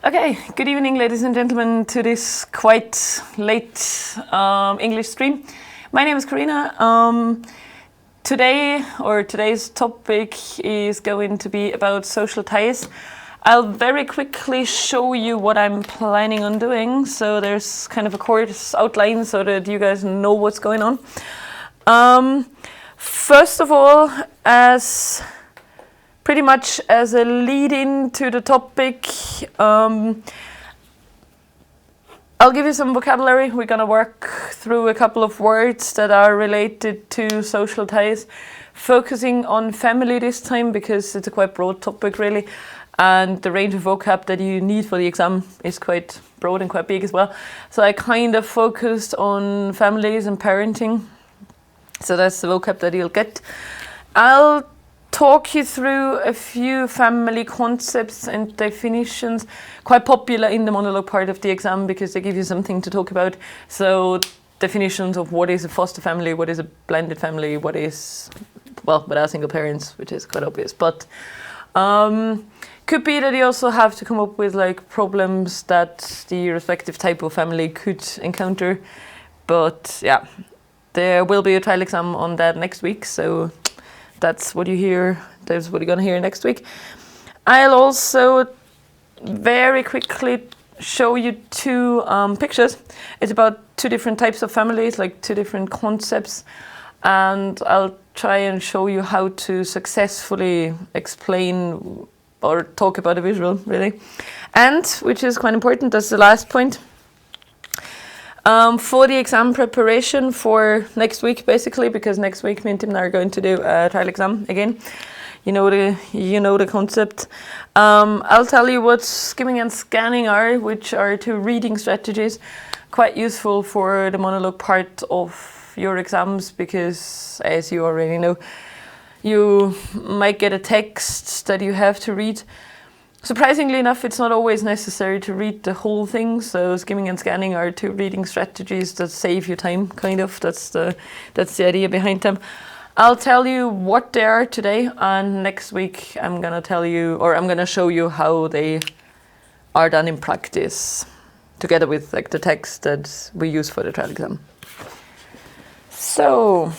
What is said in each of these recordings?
Okay, good evening, ladies and gentlemen, to this quite late English stream. My name is Karina. Today's topic is going to be about social ties. I'll very quickly show you what I'm planning on doing. So there's kind of a course outline so that you guys know what's going on. First of all, pretty much as a lead-in to the topic, I'll give you some vocabulary. We're going to work through a couple of words that are related to social ties, focusing on family this time because it's a quite broad topic really, and the range of vocab that you need for the exam is quite broad and quite big as well. So I kind of focused on families and parenting. So that's the vocab that you'll get. I'll talk you through a few family concepts and definitions, quite popular in the monologue part of the exam because they give you something to talk about. So definitions of what is a foster family, what is a blended family, what is, well, without single parents, which is quite obvious. But could be that you also have to come up with like problems that the respective type of family could encounter. But yeah, there will be a trial exam on that next week. So that's what you hear. That's what you're gonna hear next week. I'll also very quickly show you two pictures. It's about two different types of families, like two different concepts, and I'll try and show you how to successfully explain or talk about a visual, really. And, which is quite important, that's the last point. For the exam preparation for next week, basically, because next week me and Timna are going to do a trial exam again. You know the concept. I'll tell you what skimming and scanning are, which are two reading strategies, quite useful for the monologue part of your exams, because as you already know, you might get a text that you have to read. Surprisingly enough, it's not always necessary to read the whole thing. So skimming and scanning are two reading strategies that save you time, kind of. That's the idea behind them. I'll tell you what they are today, and next week I'm gonna tell you, or I'm gonna show you how they are done in practice, together with like the text that we use for the trial exam. So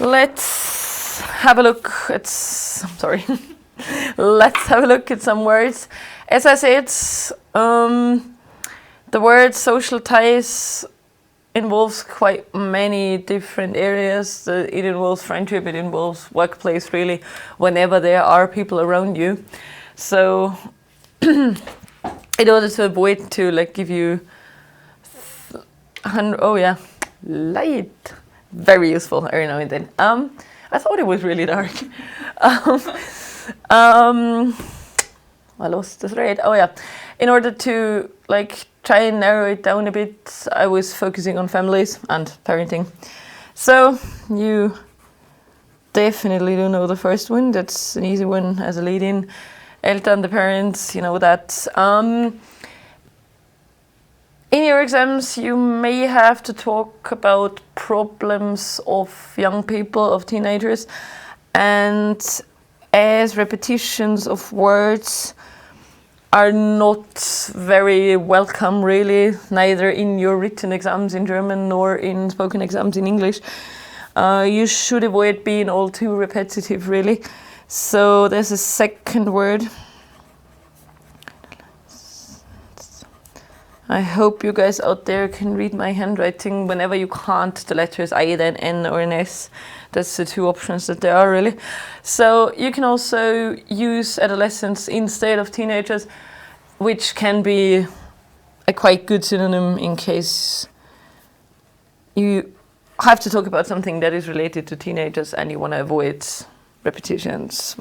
let's have a look at. Let's have a look at some words. As I said, the word social ties involves quite many different areas. It involves friendship, it involves workplace, really, whenever there are people around you. So in order to avoid to like give you, light, very useful every now and then. I thought it was really dark. I lost the thread. Oh yeah, in order to like try and narrow it down a bit, I was focusing on families and parenting. So you definitely do know the first one. That's an easy one as a lead-in. Eltern, the parents, you know that. In your exams, you may have to talk about problems of young people, of teenagers, and as repetitions of words are not very welcome, really, neither in your written exams in German nor in spoken exams in English, you should avoid being all too repetitive, really. So there's a second word. I hope you guys out there can read my handwriting. Whenever you can't, the letters either an N or an S. That's the two options that there are, really. So you can also use adolescents instead of teenagers, which can be a quite good synonym in case you have to talk about something that is related to teenagers and you want to avoid repetitions.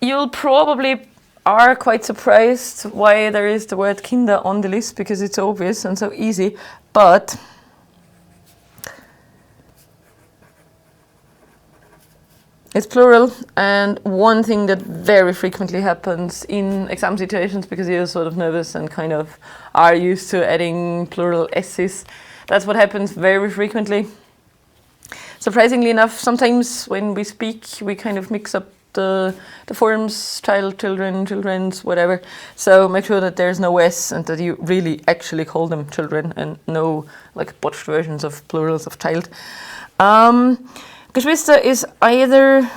You'll probably are quite surprised why there is the word Kinder on the list, because it's obvious and so easy, but it's plural, and one thing that very frequently happens in exam situations, because you're sort of nervous and kind of are used to adding plural S's, that's what happens very frequently. Surprisingly enough, sometimes when we speak, we kind of mix up the forms, child, children, children's, whatever. So make sure that there's no S and that you really actually call them children and no like botched versions of plurals of child. Geschwister is either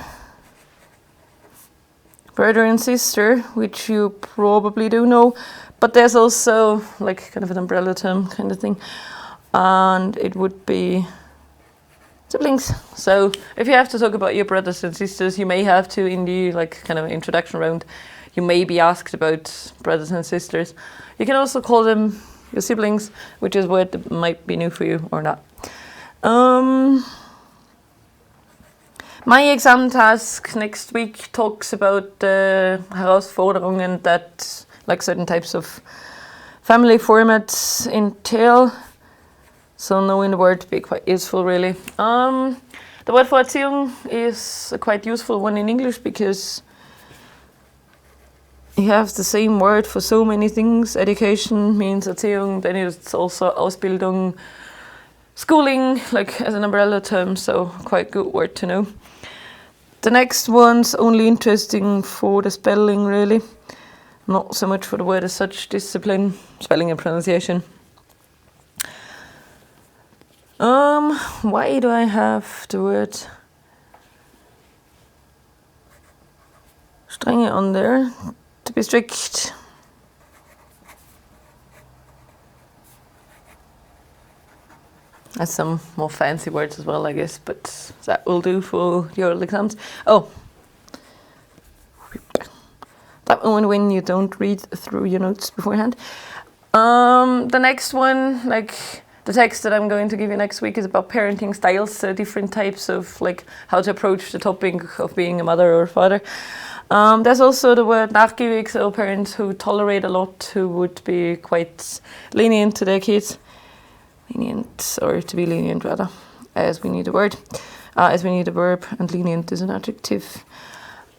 brother and sister, which you probably do know, but there's also like kind of an umbrella term kind of thing, and it would be siblings. So if you have to talk about your brothers and sisters, you may have to in the like kind of introduction round, you may be asked about brothers and sisters. You can also call them your siblings, which is what might be new for you or not. My exam task next week talks about the Herausforderungen that like certain types of family formats entail. So knowing the word would be quite useful really. The word for Erziehung is a quite useful one in English because you have the same word for so many things. Education means Erziehung, then it's also Ausbildung, schooling, like as an umbrella term, so quite good word to know. The next one's only interesting for the spelling really, not so much for the word as such, discipline, spelling and pronunciation. Why do I have the word strenge on there? To be strict. That's some more fancy words as well, I guess, but that will do for your exams. Oh, that one when you don't read through your notes beforehand. The next one, like the text that I'm going to give you next week, is about parenting styles, so different types of like how to approach the topic of being a mother or a father. There's also the word nachgiebig, so parents who tolerate a lot, who would be quite lenient to their kids. Lenient, or to be lenient rather, as we need a word, as we need a verb, and lenient is an adjective.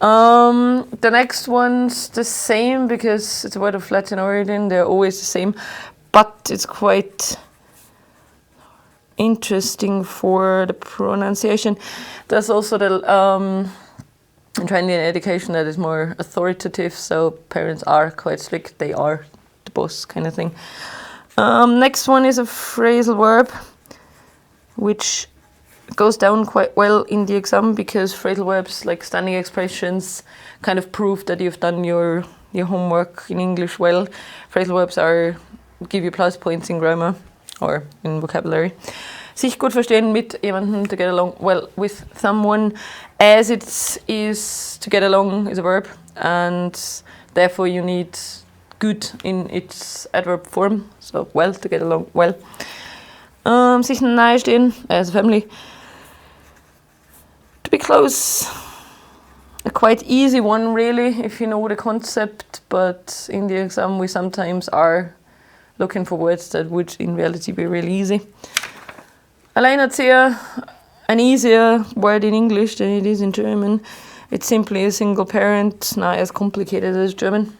The next one's the same because it's a word of Latin origin, they're always the same, but it's quite interesting for the pronunciation. There's also the trend in education that is more authoritative, so parents are quite strict, they are the boss kind of thing. Next one is a phrasal verb, which goes down quite well in the exam because phrasal verbs like standing expressions kind of prove that you've done your homework in English well. Phrasal verbs give you plus points in grammar or in vocabulary. Sich gut verstehen mit jemandem, to get along well with someone, as it is to get along is a verb, and therefore you need good in its adverb form, so well, to get along well. Sich nahestehen as a family. To be close, a quite easy one really if you know the concept, but in the exam we sometimes are looking for words that would in reality be really easy. Alleinerzieher, an easier word in English than it is in German. It's simply a single parent, not as complicated as German.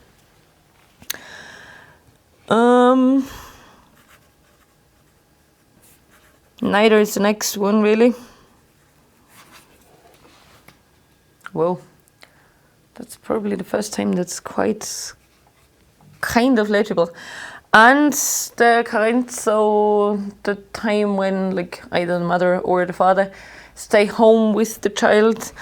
Neither is the next one really. Whoa, that's probably the first time that's quite kind of legible. And the Karenz, so the time when like either the mother or the father stay home with the child,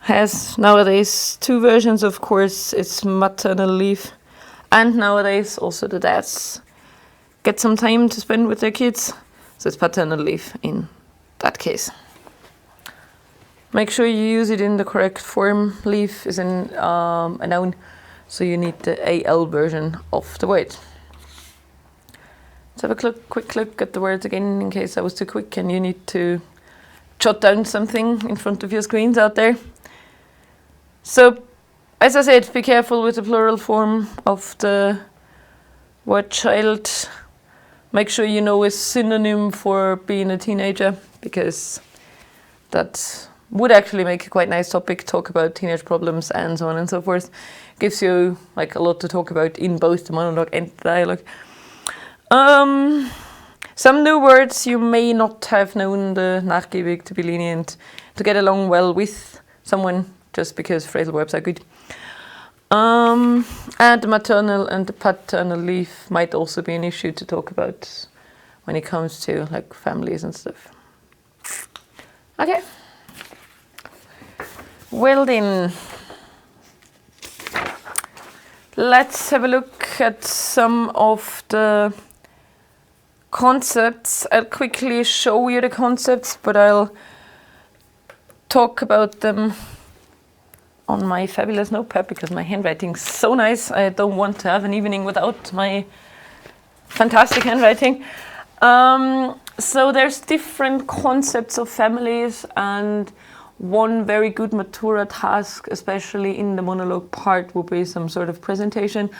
has nowadays two versions, of course. It's maternal leave, and nowadays also the dads get some time to spend with their kids, so it's paternal leave in that case. Make sure you use it in the correct form. Leave is a noun, so you need the AL version of the word. Let's have a quick look at the words again in case I was too quick and you need to jot down something in front of your screens out there. So, as I said, be careful with the plural form of the word child. Make sure you know a synonym for being a teenager, because that would actually make a quite nice topic, talk about teenage problems and so on and so forth. Gives you like a lot to talk about in both the monologue and the dialogue. Some new words you may not have known, the nachgiebig, to be lenient, to get along well with someone just because phrasal verbs are good. And the maternal and the paternal leave might also be an issue to talk about when it comes to like families and stuff. Okay. Well then, let's have a look at some of the concepts. I'll quickly show you the concepts, but I'll talk about them on my fabulous notepad because my handwriting's so nice. I don't want to have an evening without my fantastic handwriting. So there's different concepts of families, and one very good Matura task, especially in the monologue part, will be some sort of presentation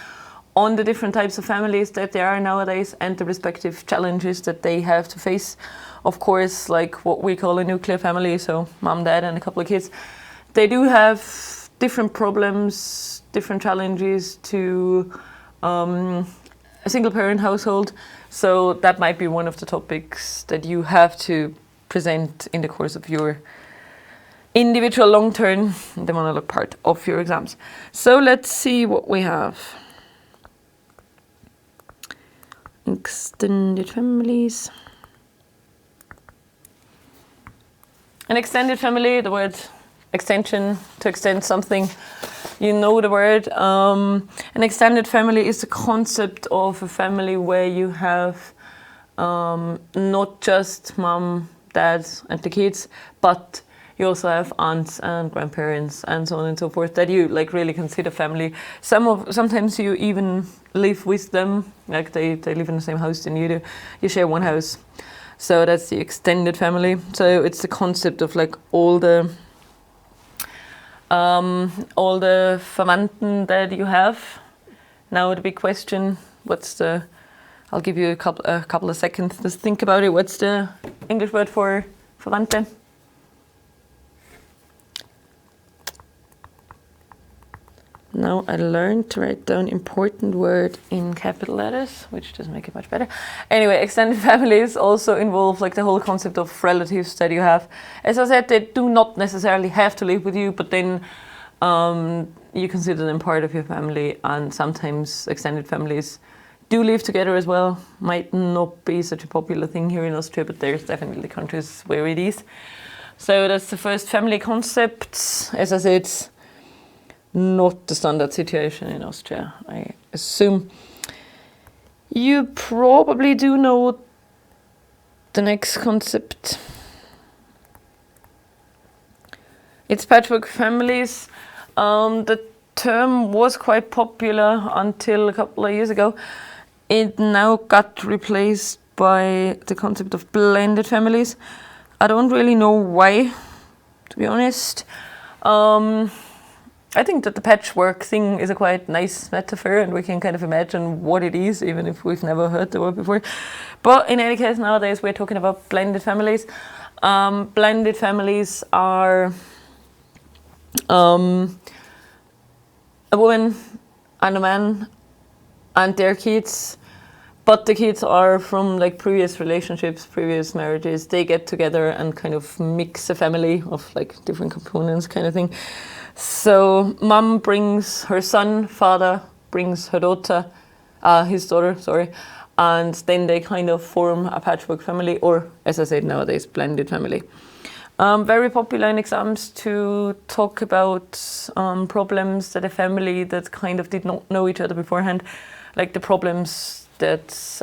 on the different types of families that there are nowadays and the respective challenges that they have to face. Of course, like what we call a nuclear family, so mom, dad, and a couple of kids, they do have different problems, different challenges to a single parent household. So that might be one of the topics that you have to present in the course of your individual long term, the monologue part of your exams. So let's see what we have. Extended families. An extended family, the word extension, to extend something, you know the word. An extended family is the concept of a family where you have not just mom, dad, and the kids, but you also have aunts and grandparents and so on and so forth that you like really consider family. Sometimes you even live with them, like they live in the same house than you do. You share one house. So that's the extended family. So it's the concept of like all the Verwandten that you have. Now the big question, I'll give you a couple of seconds to think about it. What's the English word for Verwandte? Now I learned to write down important word in capital letters, which doesn't make it much better. Anyway, extended families also involve like the whole concept of relatives that you have. As I said, they do not necessarily have to live with you, but then you consider them part of your family, and sometimes extended families do live together as well. Might not be such a popular thing here in Austria, but there's definitely countries where it is. So that's the first family concept. As I said, not the standard situation in Austria, I assume. You probably do know the next concept. It's patchwork families. The term was quite popular until a couple of years ago. It now got replaced by the concept of blended families. I don't really know why, to be honest. I think that the patchwork thing is a quite nice metaphor, and we can kind of imagine what it is, even if we've never heard the word before. But in any case, nowadays we're talking about blended families. Blended families are a woman and a man and their kids, but the kids are from like previous relationships, previous marriages. They get together and kind of mix a family of like different components kind of thing. So mom brings her son, father brings her daughter, his daughter, sorry, and then they kind of form a patchwork family, or as I said nowadays, blended family. Very popular in exams to talk about problems that a family that kind of did not know each other beforehand, like the problems that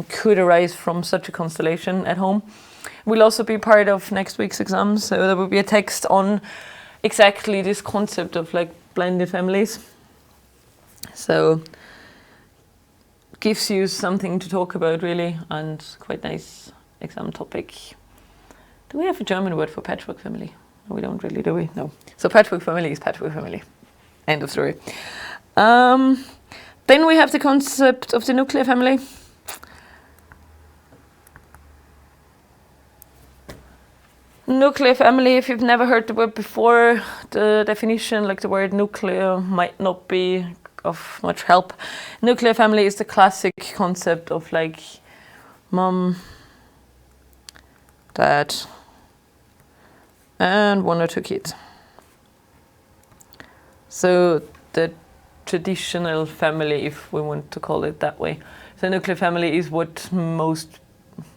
could arise from such a constellation at home. Will also be part of next week's exams, so there will be a text on exactly this concept of like blended families. So gives you something to talk about really, and quite nice exam topic. Do we have a German word for patchwork family? No, we don't really, do we? No. So patchwork family is patchwork family. End of story. Then we have the concept of the nuclear family. Nuclear family, if you've never heard the word before, the definition, like the word nuclear, might not be of much help. Nuclear family is the classic concept of like mom, dad, and 1 or 2 kids. So the traditional family, if we want to call it that way. So nuclear family is what most,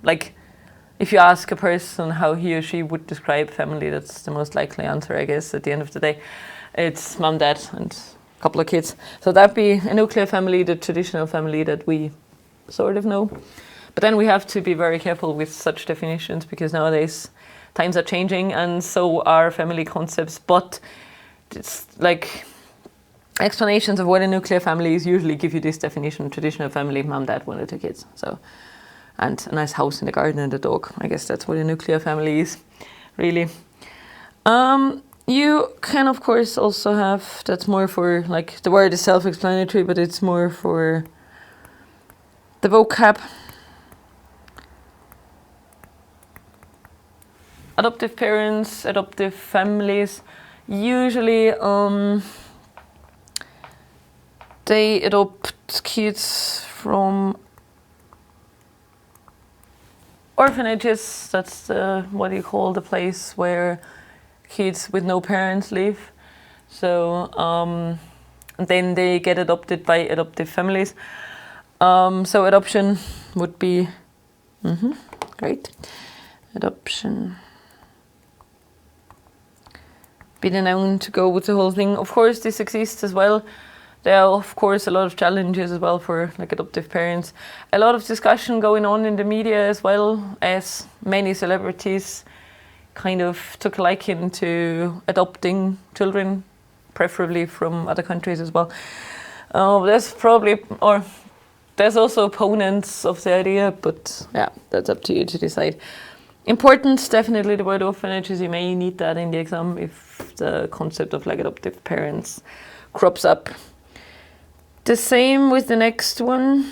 like, if you ask a person how he or she would describe family, that's the most likely answer, I guess, at the end of the day. It's mom, dad, and a couple of kids. So that'd be a nuclear family, the traditional family that we sort of know. But then we have to be very careful with such definitions, because nowadays times are changing and so are family concepts. But it's like explanations of what a nuclear family is usually give you this definition: traditional family, mom, dad, 1 or 2 kids. So, and a nice house in the garden and a dog. I guess that's what a nuclear family is, really. You can, of course, also have, that's more for, like, the word is self-explanatory, but it's more for the vocab. Adoptive parents, adoptive families, usually they adopt kids from orphanages. That's what you call the place where kids with no parents live. So then they get adopted by adoptive families. So adoption would be great. Adoption. Be the noun to go with the whole thing. Of course, this exists as well. There are, of course, a lot of challenges as well for, like, adoptive parents. A lot of discussion going on in the media as well, as many celebrities kind of took a liking to adopting children, preferably from other countries as well. There's also opponents of the idea, but yeah, that's up to you to decide. Importance, definitely the word orphanages. You may need that in the exam if the concept of, like, adoptive parents crops up. The same with the next one.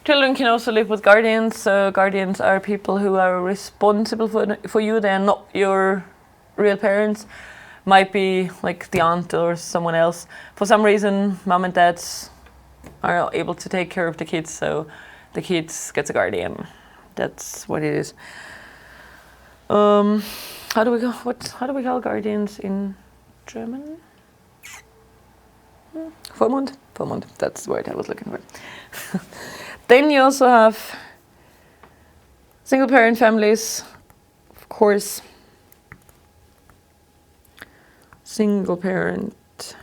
Children can also live with guardians. So guardians are people who are responsible for you. They are not your real parents. Might be like the aunt or someone else. For some reason, mom and dad are not able to take care of the kids, so the kids gets a guardian. That's what it is. How do we call guardians in German? Vormund? Vormund, that's the word I was looking for. Then you also have single parent families, of course. Single parent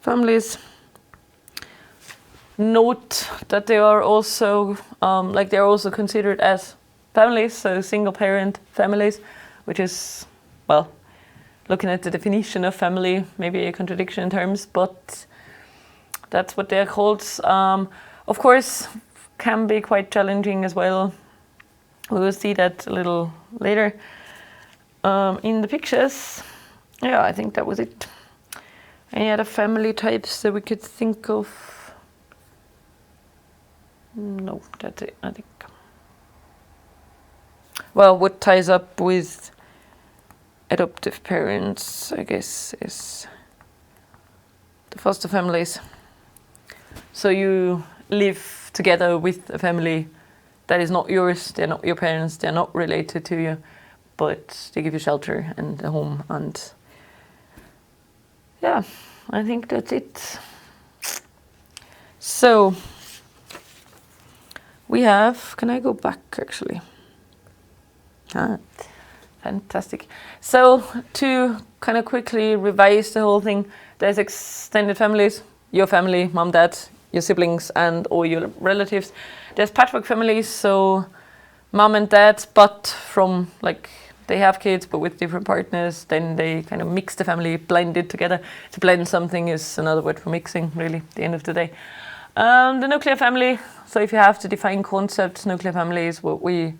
families. Note that they are also they're also considered as families, so single parent families, which is, well, looking at the definition of family, maybe a contradiction in terms, but that's what they're called. Of course, can be quite challenging as well. We will see that a little later in the pictures. Yeah, I think that was it. Any other family types that we could think of? No, that's it, I think. Well, what ties up with adoptive parents, I guess, is the foster families. So you live together with a family that is not yours, they're not your parents, they're not related to you, but they give you shelter and a home, and yeah, I think that's it. So we have, can I go back actually? Fantastic. So to kind of quickly revise the whole thing, there's extended families, your family, mom, dad, your siblings, and all your relatives. There's patchwork families, so mom and dad, but from, like, they have kids but with different partners, then they kind of mix the family, blend it together. To blend something is another word for mixing, really, at the end of the day. The nuclear family, so if you have to define concepts, nuclear family is what we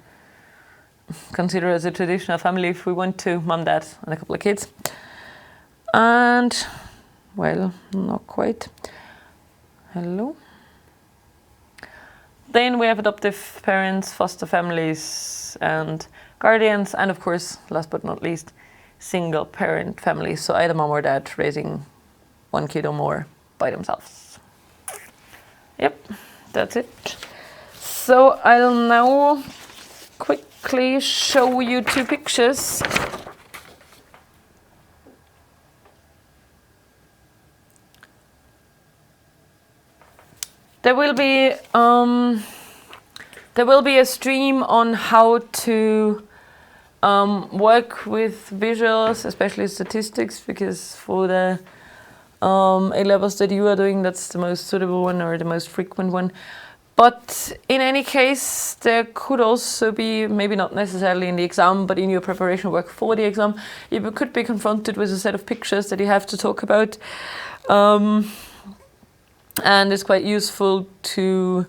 consider as a traditional family if we want to, mom, dad, and a couple of kids. And, well, not quite. Hello. Then we have adoptive parents, foster families, and guardians, and of course, last but not least, single parent families. So either mom or dad raising one kid or more by themselves. Yep, that's it. So I'll now quickly show you 2 pictures. There will be a stream on how to work with visuals, especially statistics, because for the A-levels that you are doing, that's the most suitable one or the most frequent one. But in any case, there could also be, maybe not necessarily in the exam, but in your preparation work for the exam, you could be confronted with a set of pictures that you have to talk about. And it's quite useful to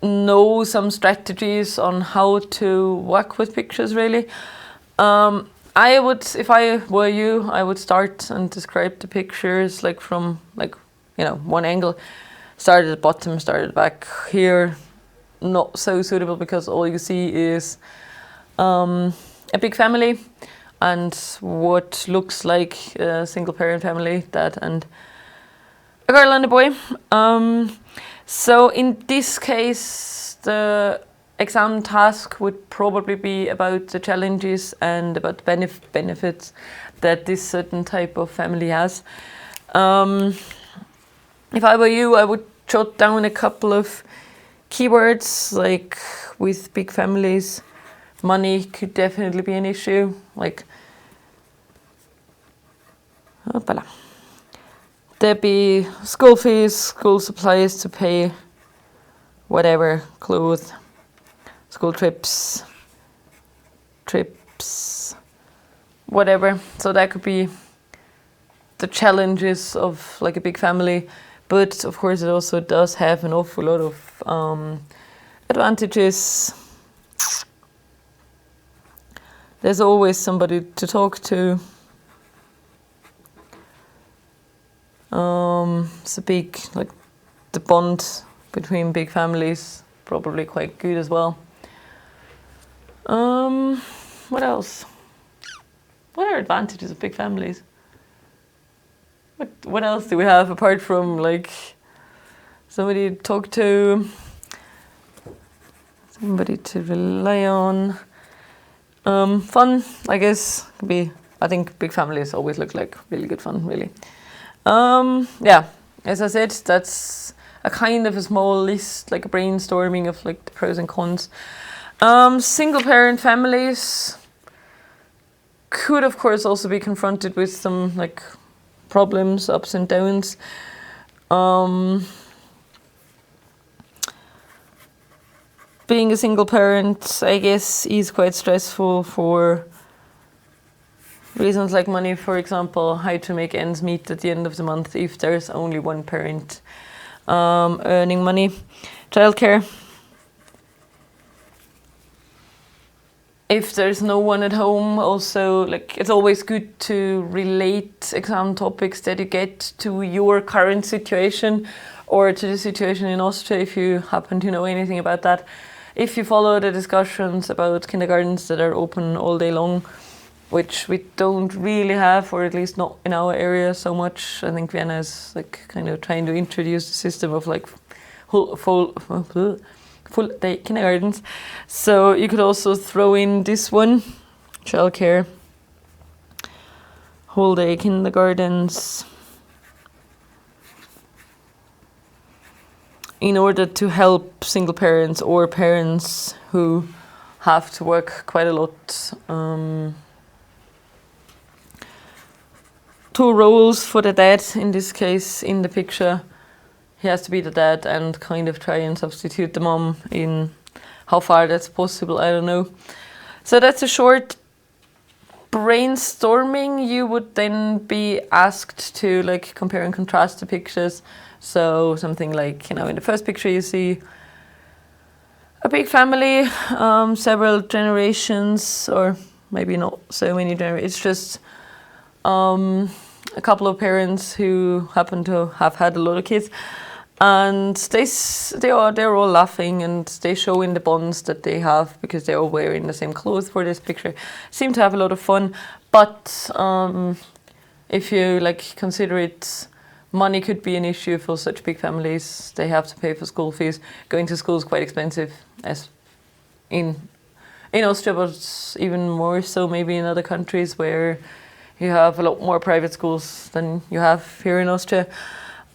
know some strategies on how to work with pictures, really. I would, if I were you, I would start and describe the pictures like from one angle. Start at the bottom, start at the back. Here, not so suitable because all you see is a big family and what looks like a single parent family, dad and a girl and a boy. So in this case, the exam task would probably be about the challenges and about the benefits that this certain type of family has. If I were you, I would jot down a couple of keywords, like with big families, money could definitely be an issue, like there'd be school fees, school supplies to pay, whatever, clothes, school trips, whatever. So that could be the challenges of like a big family. But of course, it also does have an awful lot of advantages. There's always somebody to talk to. It's a big, like the bond between big families, probably quite good as well. What else? What are advantages of big families? What else do we have apart from like somebody to talk to, somebody to rely on? Fun, I guess, could be. I think big families always look like really good fun, really. Yeah, as I said, that's a kind of a small list, like a brainstorming of like the pros and cons. Single parent families could, of course, also be confronted with some like problems, ups and downs. Being a single parent, I guess, is quite stressful for reasons like money, for example, how to make ends meet at the end of the month if there's only one parent earning money. Childcare. If there's no one at home, also, like, it's always good to relate exam topics that you get to your current situation or to the situation in Austria, if you happen to know anything about that. If you follow the discussions about kindergartens that are open all day long, which we don't really have, or at least not in our area so much. I think Vienna is like kind of trying to introduce the system of like full day kindergartens. So you could also throw in this one, childcare, whole day kindergartens, in order to help single parents or parents who have to work quite a lot. 2 roles for the dad, in this case, in the picture. He has to be the dad and kind of try and substitute the mom in how far that's possible, I don't know. So that's a short brainstorming. You would then be asked to like compare and contrast the pictures. So something like, in the first picture you see a big family, several generations, or maybe not so many generations. It's just a couple of parents who happen to have had a lot of kids, and they're all laughing, and they show in the bonds that they have because they're all wearing the same clothes for this picture. Seem to have a lot of fun, but if you like consider it money could be an issue for such big families. They have to pay for school fees. Going to school is quite expensive, as in Austria, but even more so maybe in other countries where you have a lot more private schools than you have here in Austria.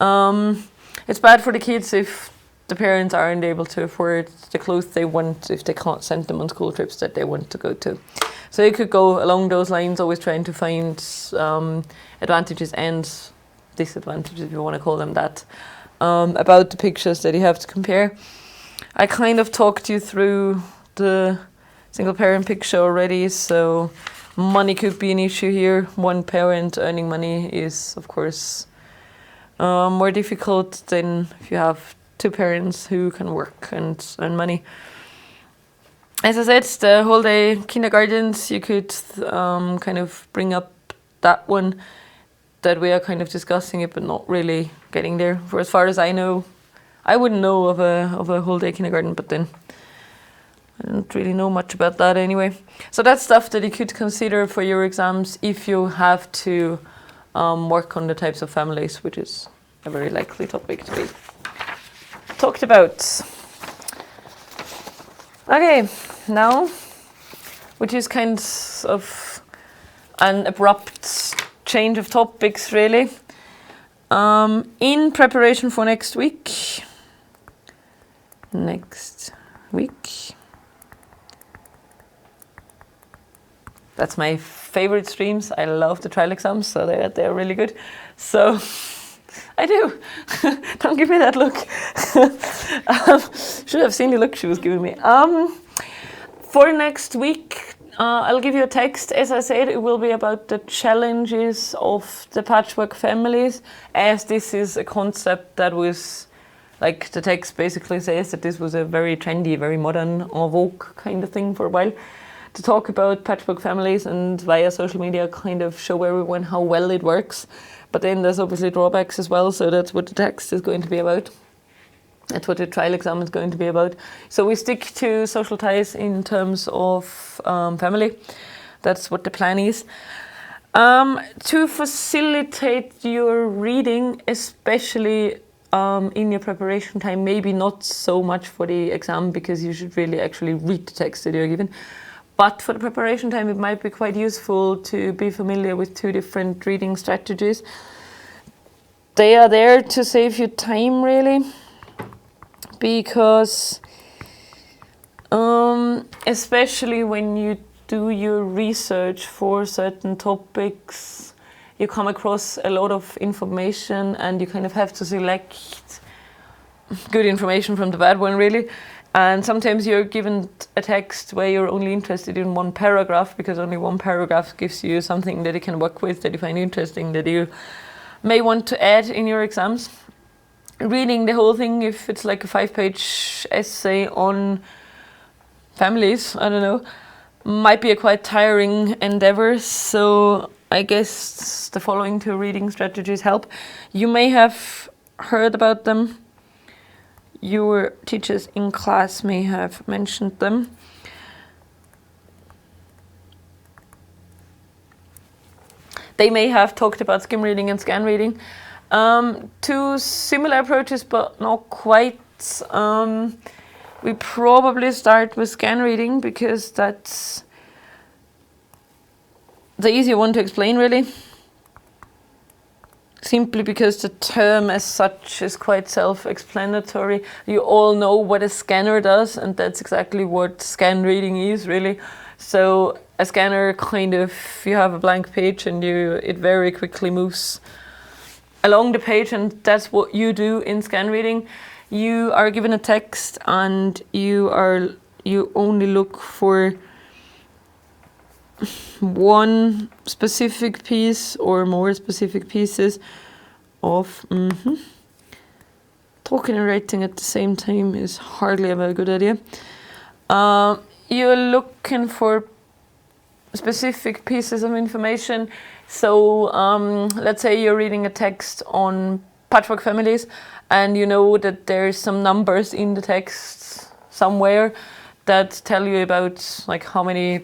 It's bad for the kids if the parents aren't able to afford the clothes they want, if they can't send them on school trips that they want to go to. So you could go along those lines, always trying to find advantages and disadvantages, if you want to call them that, about the pictures that you have to compare. I kind of talked you through the single parent picture already, so money could be an issue here. One parent earning money is, of course, more difficult than if you have two parents who can work and earn money. As I said, the whole day kindergartens, you could kind of bring up that one, that we are kind of discussing it but not really getting there. For as far as I know, I wouldn't know of a whole day kindergarten, but then I don't really know much about that anyway. So that's stuff that you could consider for your exams if you have to work on the types of families, which is a very likely topic to be talked about. Okay, now, which is kind of an abrupt change of topics really. In preparation for next week, that's my favorite streams. I love the trial exams, so they're really good. So I do. Don't give me that look. Should have seen the look she was giving me. For next week, I'll give you a text. As I said, it will be about the challenges of the patchwork families, as this is a concept that was, like the text basically says, that this was a very trendy, very modern, en vogue kind of thing for a while, to talk about patchwork families and via social media kind of show everyone how well it works. But then there's obviously drawbacks as well, so that's what the text is going to be about. That's what the trial exam is going to be about. So we stick to social ties in terms of family. That's what the plan is. To facilitate your reading, especially in your preparation time, maybe not so much for the exam, because you should really actually read the text that you're given. But for the preparation time, it might be quite useful to be familiar with two different reading strategies. They are there to save you time, really, because especially when you do your research for certain topics, you come across a lot of information and you kind of have to select good information from the bad one, really. And sometimes you're given a text where you're only interested in one paragraph, because only one paragraph gives you something that you can work with, that you find interesting, that you may want to add in your exams. Reading the whole thing, if it's like a 5-page essay on families, I don't know, might be a quite tiring endeavor. So I guess the following two reading strategies help. You may have heard about them. Your teachers in class may have mentioned them. They may have talked about skim reading and scan reading. Two similar approaches, but not quite. We probably start with scan reading, because that's the easier one to explain, really. Simply because the term as such is quite self-explanatory. You all know what a scanner does, and that's exactly what scan reading is, really. So a scanner kind of, you have a blank page and it very quickly moves along the page, and that's what you do in scan reading. You are given a text and you only look for one specific piece or more specific pieces of talking and writing at the same time is hardly a very good idea. You're looking for specific pieces of information. So let's say you're reading a text on patchwork families, and you know that there's some numbers in the text somewhere that tell you about like how many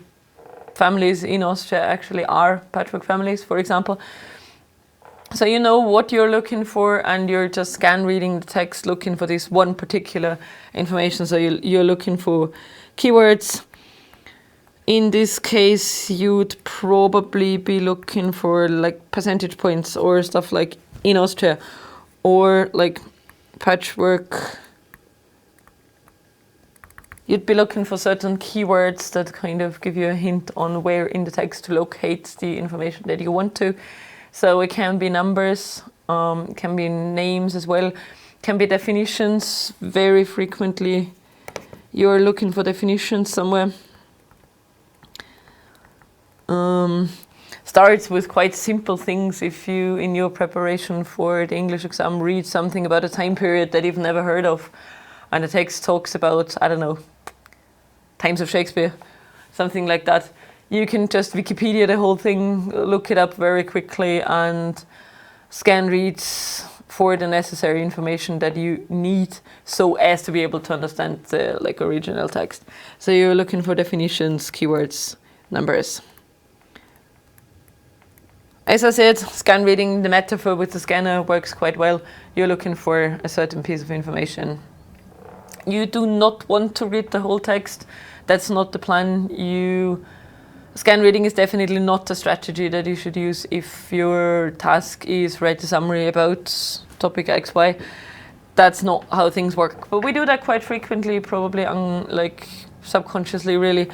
families in Austria actually are patchwork families, for example. So you know what you're looking for, and you're just scan reading the text looking for this one particular information. So you're looking for keywords. In this case, you'd probably be looking for like percentage points or stuff like in Austria, or like patchwork. You'd be looking for certain keywords that kind of give you a hint on where in the text to locate the information that you want to. So it can be numbers, it can be names as well, can be definitions. Very frequently you're looking for definitions somewhere. Starts with quite simple things. If you, in your preparation for the English exam, read something about a time period that you've never heard of, and the text talks about, I don't know, times of Shakespeare, something like that, you can just Wikipedia the whole thing, look it up very quickly, and scan read for the necessary information that you need, so as to be able to understand the like original text. So you're looking for definitions, keywords, numbers. As I said, scan reading, the metaphor with the scanner works quite well. You're looking for a certain piece of information. You do not want to read the whole text. That's not the plan. Scan reading is definitely not a strategy that you should use if your task is write a summary about topic XY. That's not how things work. But we do that quite frequently, probably like subconsciously, really.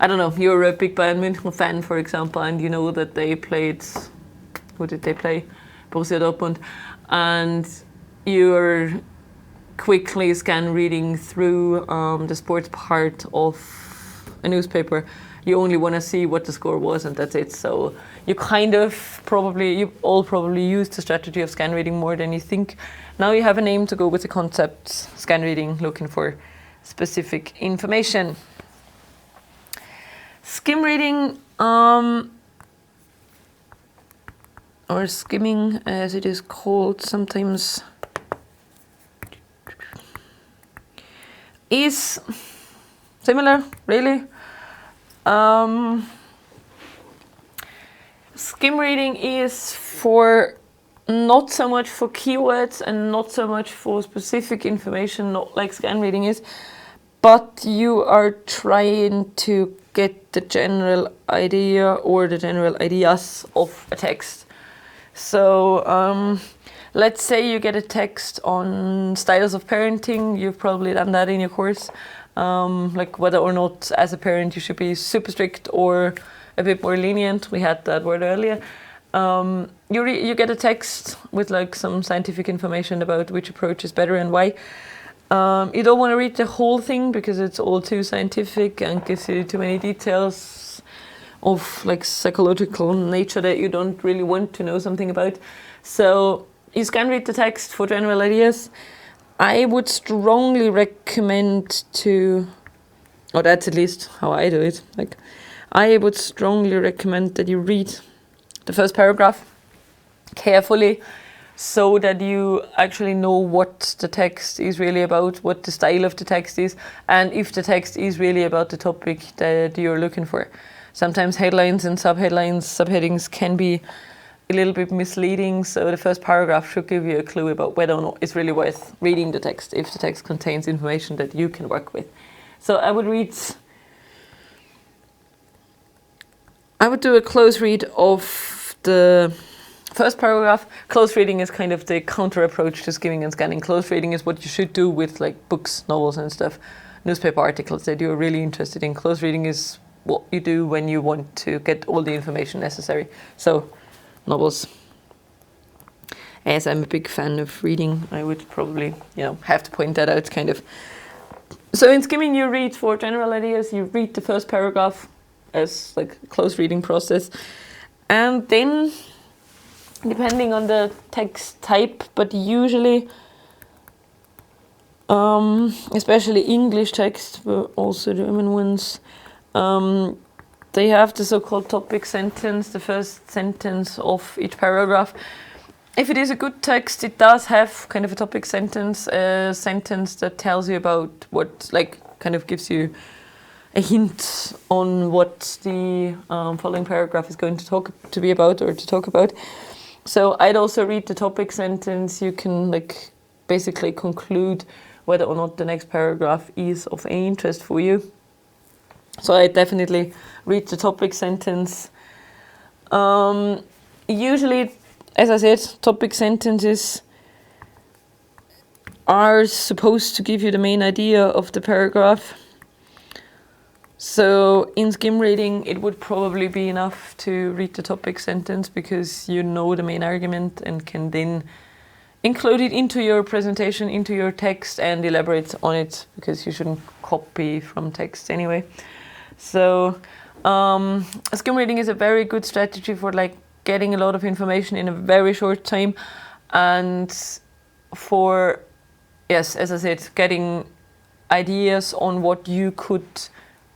I don't know, you're a big Bayern München fan, for example, and you know that they played, who did they play? Borussia Dortmund. And you're quickly scan reading through the sports part of a newspaper. You only want to see what the score was, and that's it. So you all probably use the strategy of scan reading more than you think. Now you have a name to go with the concept, scan reading, looking for specific information. Skim reading, or skimming as it is called sometimes, is similar, really. Skim reading is for not so much for keywords and not so much for specific information, not like scan reading is, but you are trying to get the general idea or the general ideas of a text. So let's say you get a text on styles of parenting. You've probably done that in your course, like whether or not as a parent you should be super strict or a bit more lenient. We had that word earlier. You get a text with like some scientific information about which approach is better and why. You don't want to read the whole thing because it's all too scientific and gives you too many details of like psychological nature that you don't really want to know something about. So you can read the text for general ideas. I would strongly recommend or that's at least how I do it. Like, I would strongly recommend that you read the first paragraph carefully, so that you actually know what the text is really about, what the style of the text is, and if the text is really about the topic that you're looking for. Sometimes headlines and subheadings can be a little bit misleading, so the first paragraph should give you a clue about whether or not it's really worth reading the text, if the text contains information that you can work with. So I would do a close read of the first paragraph. Close reading is kind of the counter approach to skimming and scanning. Close reading is what you should do with like books, novels and stuff, newspaper articles that you're really interested in. Close reading is what you do when you want to get all the information necessary. So novels. As I'm a big fan of reading, I would probably, have to point that out kind of. So in skimming you read for general ideas, you read the first paragraph as like a close reading process. And then, depending on the text type, but usually, especially English text, but also German ones, they have the so-called topic sentence, the first sentence of each paragraph. If it is a good text, it does have kind of a topic sentence, a sentence that tells you about what, like, kind of gives you a hint on what the following paragraph is going to talk about. So I'd also read the topic sentence. You can like basically conclude whether or not the next paragraph is of any interest for you. So I definitely read the topic sentence. Usually, as I said, topic sentences are supposed to give you the main idea of the paragraph. So in skim reading, it would probably be enough to read the topic sentence because you know the main argument and can then include it into your presentation, into your text, and elaborate on it because you shouldn't copy from text anyway. So skim reading is a very good strategy for like getting a lot of information in a very short time, and for, yes, as I said, getting ideas on what you could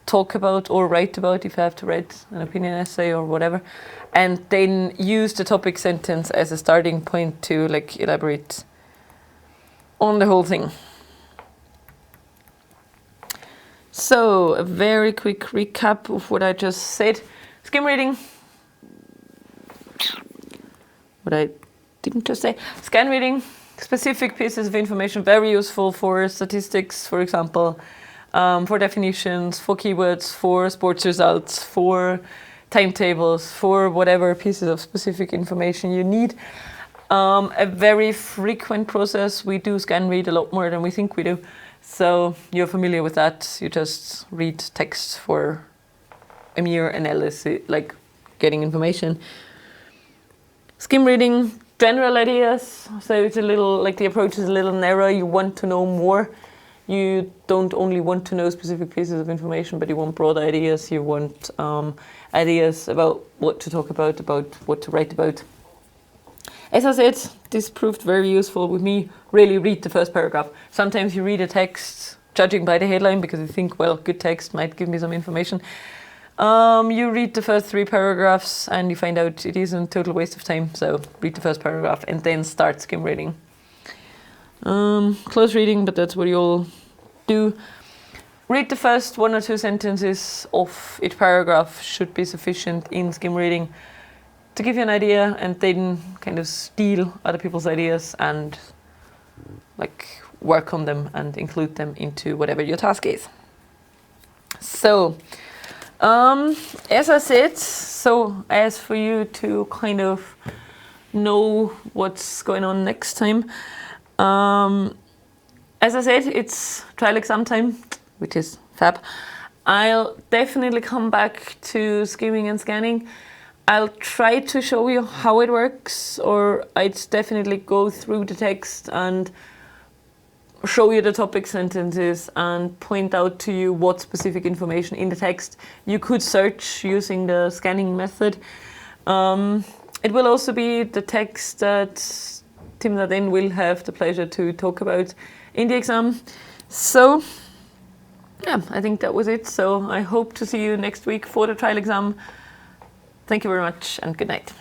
talk about or write about if you have to write an opinion essay or whatever, and then use the topic sentence as a starting point to like elaborate on the whole thing. So a very quick recap of what I just said. Skim reading, what I didn't just say. Scan reading, specific pieces of information, very useful for statistics, for example, for definitions, for keywords, for sports results, for timetables, for whatever pieces of specific information you need. A very frequent process. We do scan read a lot more than we think we do. So you're familiar with that. You just read text for a mere analysis, like getting information. Skim reading, general ideas. So it's a little, like the approach is a little narrow. You want to know more. You don't only want to know specific pieces of information, but you want broad ideas. You want ideas about what to talk about what to write about. As I said, this proved very useful with me. Really read the first paragraph. Sometimes you read a text, judging by the headline, because you think, well, good text might give me some information. You read the first 3 paragraphs and you find out it is a total waste of time. So read the first paragraph and then start skim reading. Close reading, but that's what you all do. Read the first 1 or 2 sentences of each paragraph should be sufficient in skim reading to give you an idea, and then kind of steal other people's ideas and like work on them and include them into whatever your task is. So as I said, so as for you to kind of know what's going on next time, as I said, it's trial exam time, which is fab. I'll definitely come back to skimming and scanning. I'll try to show you how it works, or I'd definitely go through the text and show you the topic sentences and point out to you what specific information in the text you could search using the scanning method. It will also be the text that Timna then will have the pleasure to talk about in the exam. So yeah, I think that was it. So I hope to see you next week for the trial exam. Thank you very much and good night.